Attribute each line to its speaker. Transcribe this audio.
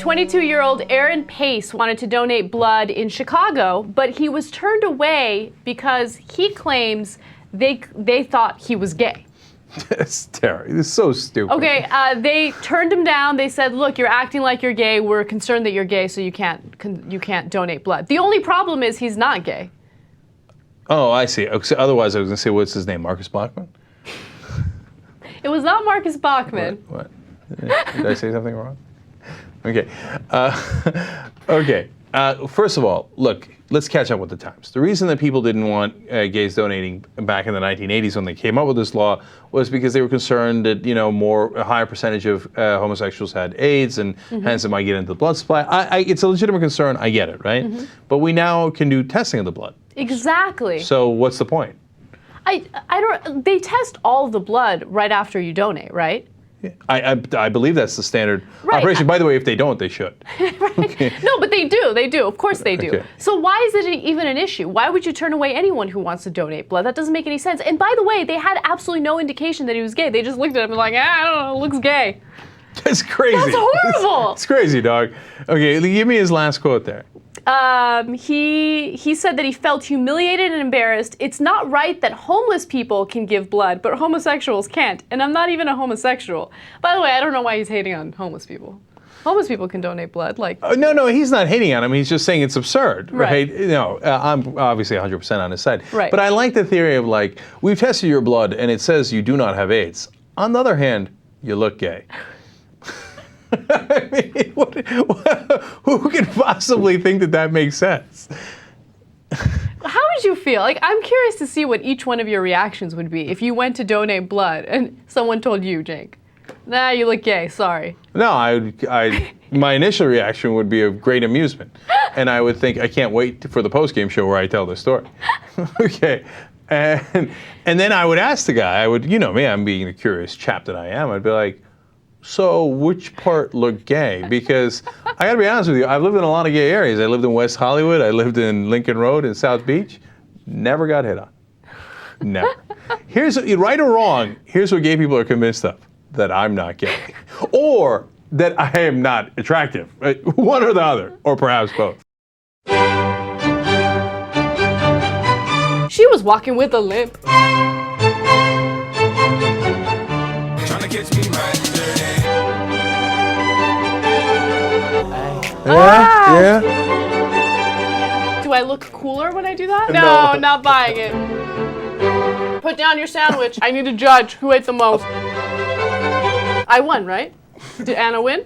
Speaker 1: 22-year-old Aaron Pace wanted to donate blood in Chicago, but he was turned away because he claims they thought he was gay.
Speaker 2: It's terrible. It's so stupid.
Speaker 1: Okay, they turned him down. They said, "Look, you're acting like you're gay. We're concerned that you're gay, so you can't donate blood." The only problem is he's not gay.
Speaker 2: Oh, I see. So otherwise, I was going to say, what's his name? Marcus Bachman?
Speaker 1: It was not Marcus Bachman.
Speaker 2: What? Did I say something wrong? Okay. Okay. First of all, look, let's catch up with the times. The reason that people didn't want gays donating back in the 1980s when they came up with this law was because they were concerned that, a higher percentage of homosexuals had AIDS and hence it might get into the blood supply. It's a legitimate concern. I get it, right? But we now can do testing of the blood.
Speaker 1: Exactly.
Speaker 2: So what's the point?
Speaker 1: I don't. They test all of the blood right after you donate, right?
Speaker 2: I believe that's the standard operation. By the way, if they don't, they should.
Speaker 1: Right? Okay. No, but they do. They do. Of course they do. Okay. So why is it even an issue? Why would you turn away anyone who wants to donate blood? That doesn't make any sense. And by the way, they had absolutely no indication that he was gay. They just looked at him and like, I don't know, looks gay.
Speaker 2: That's crazy.
Speaker 1: That's horrible.
Speaker 2: It's crazy, dog. Okay, give me his last quote there.
Speaker 1: He said that he felt humiliated and embarrassed. It's not right that homeless people can give blood, but homosexuals can't. And I'm not even a homosexual. By the way, I don't know why he's hating on homeless people. Homeless people can donate blood.
Speaker 2: No, he's not hating on him. He's just saying it's absurd, right?
Speaker 1: Right.
Speaker 2: No, I'm obviously 100% on his side.
Speaker 1: Right.
Speaker 2: But I like the theory of we've tested your blood and it says you do not have AIDS. On the other hand, you look gay. I mean, who could possibly think that makes sense?
Speaker 1: How would you feel? I'm curious to see what each one of your reactions would be if you went to donate blood and someone told you, Cenk, nah, you look gay, sorry.
Speaker 2: No, my initial reaction would be of great amusement. And I would think, I can't wait for the post-game show where I tell this story. Okay. And then I would ask the guy, me, I'm being the curious chap that I am, I'd be like, so which part looked gay? Because I gotta be honest with you, I've lived in a lot of gay areas. I lived in West Hollywood, I lived in Lincoln Road in South Beach. Never got hit on. Never. Right or wrong, here's what gay people are convinced of. That I'm not gay. Or that I am not attractive. Right? One or the other. Or perhaps both.
Speaker 1: She was walking with a limp.
Speaker 2: Yeah?
Speaker 1: Do I look cooler when I do that? No, not buying it. Put down your sandwich. I need to judge who ate the most. I won, right? Did Anna win?